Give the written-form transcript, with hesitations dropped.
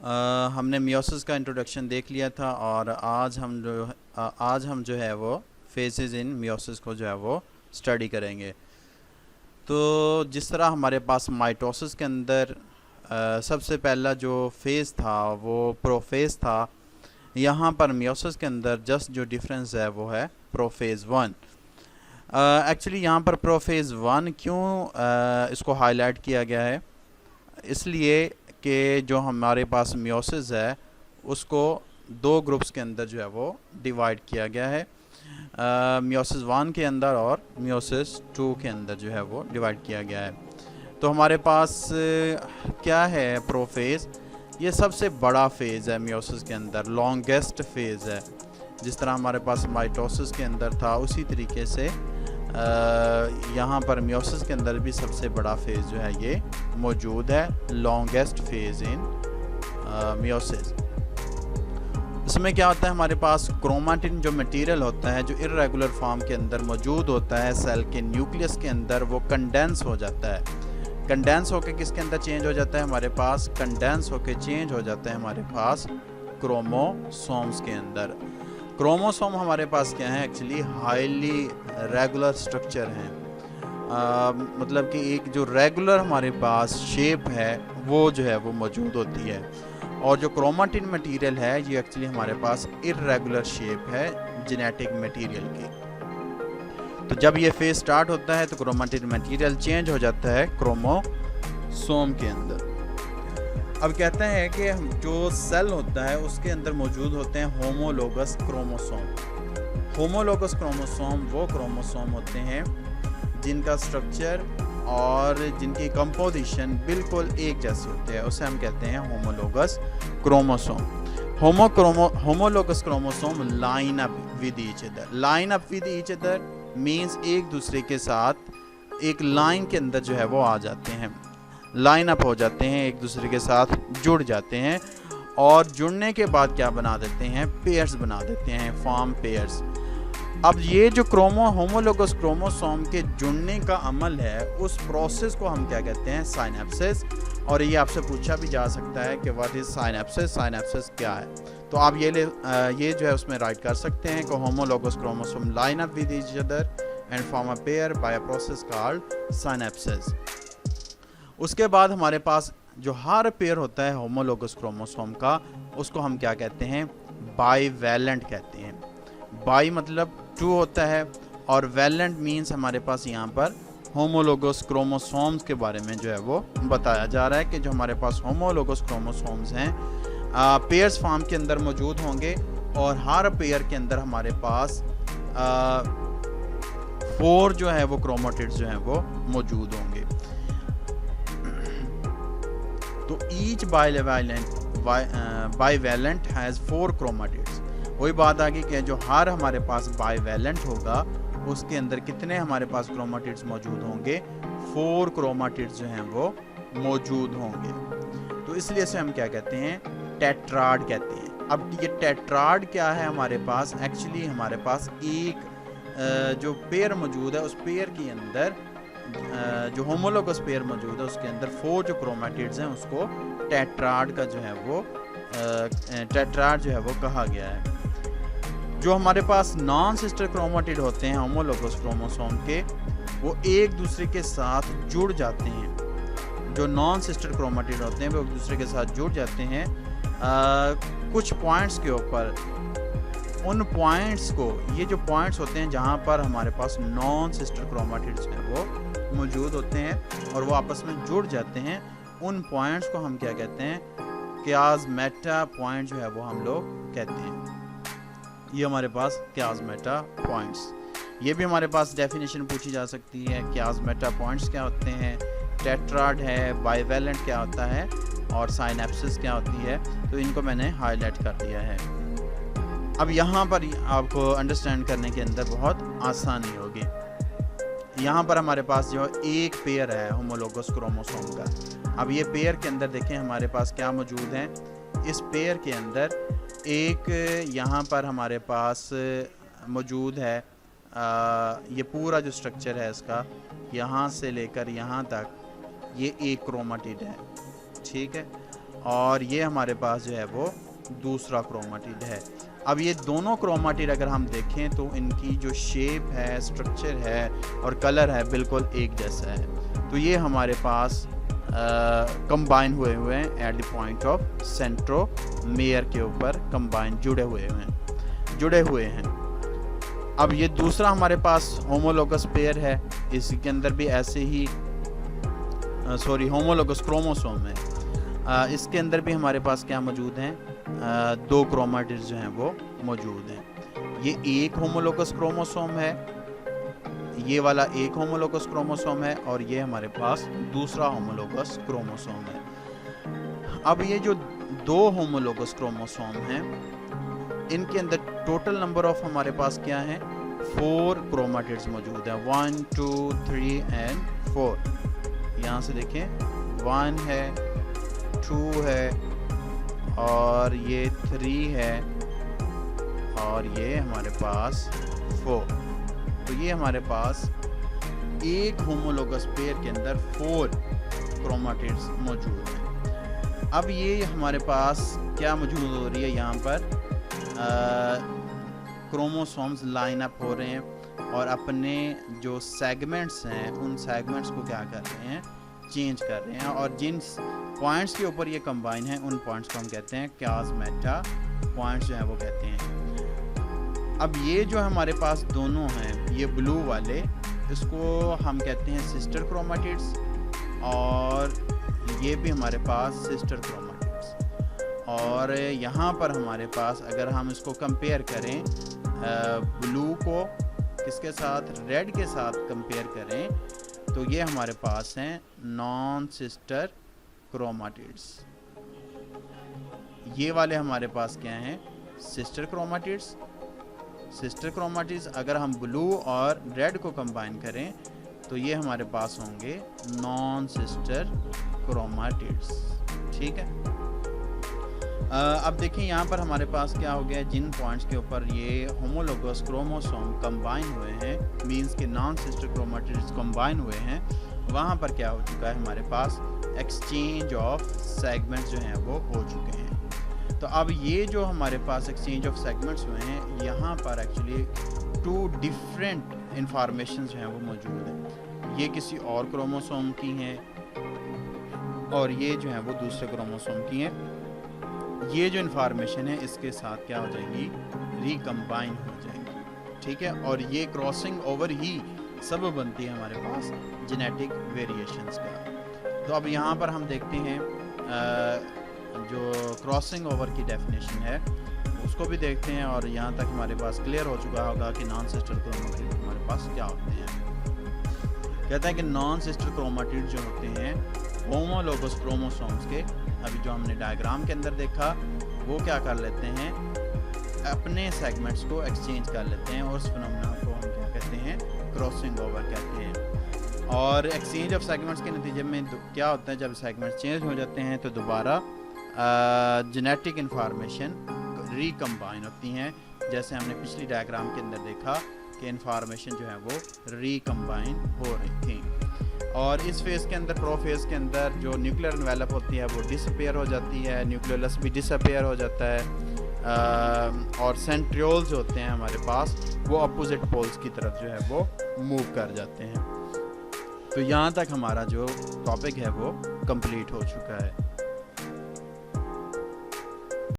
हमने मियोसिस का इंट्रोडक्शन देख लिया था और आज हम जो है वो फेजेस इन मियोसिस को जो है वो स्टडी करेंगे। तो जिस तरह हमारे पास माइटोसिस के अंदर सबसे पहला जो फेज़ था वो प्रोफेज़ था, यहाँ पर मियोसिस के अंदर जस्ट जो डिफरेंस है वो है प्रोफेज़ वन। एक्चुअली यहाँ पर प्रोफेज़ वन क्यों इसको हाईलाइट किया गया है, इसलिए कि जो हमारे पास मियोसिस है उसको दो ग्रुप्स के अंदर जो है वो डिवाइड किया गया है। मियोसिस वन के अंदर और मियोसिस टू के अंदर जो है वो डिवाइड किया गया है। तो हमारे पास क्या है प्रोफेज़, ये सबसे बड़ा फेज़ है मियोसिस के अंदर, लॉन्गेस्ट फेज़ है। जिस तरह हमारे पास माइटोसिस के अंदर था उसी तरीके से यहाँ पर मियोसिस के अंदर भी सबसे बड़ा फेज़ जो है ये मौजूद है, लॉन्गेस्ट फेज़ इन मियोसिस। इसमें क्या होता है, हमारे पास क्रोमेटिन जो मटेरियल होता है जो इर्रेगुलर फॉर्म के अंदर मौजूद होता है सेल के न्यूक्लियस के अंदर, वो कंडेंस हो जाता है। कंडेंस होकर किसके अंदर चेंज हो जाता है, हमारे पास कंडेंस होकर चेंज हो जाता है हमारे पास क्रोमोसोम्स के अंदर। क्रोमोसोम हमारे पास क्या है, एक्चुअली हाईली रेगुलर स्ट्रक्चर हैं। मतलब कि एक जो रेगुलर हमारे पास शेप है वो जो है वो मौजूद होती है, और जो क्रोमेटिन मटेरियल है ये एक्चुअली हमारे पास इर्रेगुलर शेप है जेनेटिक मटेरियल की। तो जब ये फेज स्टार्ट होता है तो क्रोमेटिन मटेरियल चेंज हो जाता है क्रोमोसोम के अंदर। अब कहते हैं कि जो सेल होता है उसके अंदर मौजूद होते हैं होमोलोगस क्रोमोसोम। होमोलोगस क्रोमोसोम वो क्रोमोसोम होते हैं जिनका स्ट्रक्चर और जिनकी कंपोजिशन बिल्कुल एक जैसी होती है, उसे हम कहते हैं homologous chromosome. Homologous chromosome line up with each other. Line up with each other means एक दूसरे के साथ एक लाइन के अंदर जो है वो आ जाते हैं, लाइन अप हो जाते हैं, एक दूसरे के साथ जुड़ जाते हैं, और जुड़ने के बाद क्या बना देते हैं, पेयर्स बना देते हैं, फॉर्म पेयर्स। अब ये जो होमोलोगस क्रोमोसोम के जुड़ने का अमल है उस प्रोसेस को हम क्या कहते हैं, साइनेप्सिस। और ये आपसे पूछा भी जा सकता है कि व्हाट इज साइनेप्सिस, साइनेप्सिस क्या है। तो आप ये जो है उसमें राइट कर सकते हैं कि homologous chromosome line up with each other and form a pair by a process called synapsis. उसके बाद हमारे पास जो हर पेयर होता है होमोलोगस क्रोमोसोम का उसको हम क्या कहते हैं, बाईवैलेंट कहते हैं। बाई मतलब टू होता है और वैलेंट मीन्स हमारे पास यहाँ पर होमोलोगस क्रोमोसोम्स के बारे में जो है वो बताया जा रहा है कि जो हमारे पास होमोलोगस क्रोमोसोम्स हैं पेयर्स फॉर्म के अंदर मौजूद होंगे, और हर पेयर के अंदर हमारे पास 4 जो है वो क्रोमेटिड्स जो हैं वो मौजूद होंगे। तो ईच बाईवैलेंट हैज़ 4 क्रोमेटिड्स। वही बात आ गई कि जो हर हमारे पास बाईवैलेंट होगा उसके अंदर कितने हमारे पास क्रोमेटिड्स मौजूद होंगे, 4 क्रोमेटिड्स जो हैं वो मौजूद होंगे। तो इसलिए से हम क्या कहते हैं, टेट्राड कहते हैं। अब ये टेट्राड क्या है हमारे पास, एक्चुअली हमारे पास एक जो पेयर मौजूद है उस पेयर के अंदर जो होमोलोगस पेयर मौजूद है उसके अंदर 4 जो क्रोमेटिड्स हैं उसको टेट्राड का जो है वो टेट्राड जो है वो कहा गया है। जो हमारे पास नॉन सिस्टर क्रोमेटिड होते हैं होमोलोगस क्रोमोसोम के, वो एक दूसरे के साथ जुड़ जाते हैं। जो नॉन सिस्टर क्रोमेटिड होते हैं वो एक दूसरे के साथ जुड़ जाते हैं कुछ पॉइंट्स के ऊपर। उन पॉइंट्स को, ये जो पॉइंट्स होते हैं जहाँ पर हमारे पास नॉन सिस्टर क्रोमेटिड्स हैं वो मौजूद होते हैं और वो आपस में जुड़ जाते हैं, उन पॉइंट्स को हम क्या कहते हैं, कियास्मेटा पॉइंट जो है वो हम लोग कहते हैं। ये हमारे पास कियास्मेटा पॉइंट्स, ये भी हमारे पास डेफिनेशन पूछी जा सकती है। कियास्मेटा पॉइंट्स क्या होते हैं, टेट्राड है, बाईवैलेंट क्या होता है, और साइनेप्सिस क्या होती है। तो इनको मैंने हाईलाइट कर दिया है। अब यहाँ पर आपको अंडरस्टैंड करने के अंदर बहुत आसानी होगी। यहाँ पर हमारे पास जो एक पेयर है होमोलोगस क्रोमोसोम का। अब ये पेयर के अंदर देखें हमारे पास क्या मौजूद है, इस पेयर के अंदर एक यहाँ पर हमारे पास मौजूद है ये पूरा जो स्ट्रक्चर है इसका, यहाँ से लेकर यहाँ तक ये एक क्रोमेटिड है, ठीक है। और ये हमारे पास जो है वो दूसरा क्रोमाटिड है। अब ये दोनों क्रोमाटिड अगर हम देखें तो इनकी जो शेप है, स्ट्रक्चर है और कलर है बिल्कुल एक जैसा है। तो ये हमारे पास कंबाइन हुए हैं at the point of centromere के ऊपर कंबाइन जुड़े हुए हैं। अब ये दूसरा हमारे पास होमोलोगस पेयर है, इसके अंदर भी ऐसे ही होमोलोगस क्रोमोसोम है। इसके अंदर भी हमारे पास क्या मौजूद हैं, दो क्रोमाटिड्स जो हैं वो मौजूद हैं। ये एक होमोलोगस क्रोमोसोम है, ये वाला एक होमोलोगस क्रोमोसोम है और ये हमारे पास दूसरा होमोलोगस क्रोमोसोम है। अब ये जो दो होमोलोगस क्रोमोसोम हैं इनके अंदर टोटल नंबर ऑफ हमारे पास क्या है, 4 क्रोमाटिड्स मौजूद हैं। 1 2 3 एंड 4। यहाँ से देखें 1 है, 2 है और ये 3 है और ये हमारे पास 4। तो ये हमारे पास एक होमोलोगस पेयर के अंदर 4 क्रोमाटिड्स मौजूद हैं। अब ये हमारे पास क्या मौजूद हो रही है, यहाँ पर क्रोमोसोम्स लाइन अप हो रहे हैं और अपने जो सेगमेंट्स हैं उन सेगमेंट्स को क्या कर रहे हैं, चेंज कर रहे हैं और जिन पॉइंट्स के ऊपर ये कंबाइन है उन पॉइंट्स को हम कहते हैं क्लासमेटा पॉइंट्स जो है वो कहते हैं। अब ये जो हमारे पास दोनों हैं, ये ब्लू वाले, इसको हम कहते हैं सिस्टर क्रोमाटिड्स और ये भी हमारे पास सिस्टर क्रोमाटिड्स। और यहाँ पर हमारे पास अगर हम इसको कंपेयर करें ब्लू को किसके साथ, रेड के साथ कंपेयर करें तो ये हमारे पास हैं नॉन सिस्टर क्रोमाटिड्स। ये वाले हमारे पास क्या हैं, सिस्टर क्रोमाटिड्स। सिस्टर क्रोमाटिड्स अगर हम ब्लू और रेड को कंबाइन करें तो ये हमारे पास होंगे नॉन सिस्टर क्रोमाटिड्स। ठीक है। अब देखिए यहाँ पर हमारे पास क्या हो गया, जिन पॉइंट्स के ऊपर ये होमोलोगस क्रोमोसोम कंबाइन हुए हैं, मींस के नॉन सिस्टर क्रोमाटिड्स कंबाइन हुए हैं, वहाँ पर क्या हो चुका है, हमारे पास एक्सचेंज ऑफ सेगमेंट्स जो हैं वो हो चुके हैं। तो अब ये जो हमारे पास एक्सचेंज ऑफ सेगमेंट्स हुए हैं, यहाँ पर एक्चुअली 2 डिफरेंट इंफॉर्मेशन जो हैं वो मौजूद हैं। ये किसी और क्रोमोसोम की हैं और ये जो है वो दूसरे क्रोमोसोम की हैं। ये जो इन्फॉर्मेशन है इसके साथ क्या हो जाएगी, रिकम्बाइन हो जाएगी। ठीक है। और ये क्रॉसिंग ओवर ही सबब बनती है हमारे पास जेनेटिक वेरिएशंस का। तो अब यहाँ पर हम देखते हैं जो क्रॉसिंग ओवर की डेफिनेशन है उसको भी देखते हैं और यहाँ तक हमारे पास क्लियर हो चुका होगा कि नॉन सिस्टर क्रोमाटिड हमारे पास क्या होते हैं। कहता है कि नॉन सिस्टर क्रोमाटिड जो होते हैं होमोलोगस क्रोमोसोम्स के, अभी जो हमने डायग्राम के अंदर देखा, वो क्या कर लेते हैं, अपने सेगमेंट्स को एक्सचेंज कर लेते हैं और उस फिनोमेना को हम क्या कहते हैं, क्रॉसिंग ओवर कहते हैं। और एक्सचेंज ऑफ सेगमेंट्स के नतीजे में क्या होता है, जब सेगमेंट्स चेंज हो जाते हैं तो दोबारा जेनेटिक इंफॉर्मेशन रिकम्बाइन होती हैं। जैसे हमने पिछली डायग्राम के अंदर देखा कि इंफॉर्मेशन जो है वो रिकम्बाइन हो रही थी। और इस फेज़ के अंदर, प्रोफेज़ के अंदर, जो न्यूक्लियर एनवेलप होती है वो डिसअपेयर हो जाती है, न्यूक्लियोलस भी डिसअपेयर हो जाता है और सेंट्रियोल्स होते हैं हमारे पास, वो अपोजिट पोल्स की तरफ जो है वो मूव कर जाते हैं। तो यहाँ तक हमारा जो टॉपिक है वो कंप्लीट हो चुका है।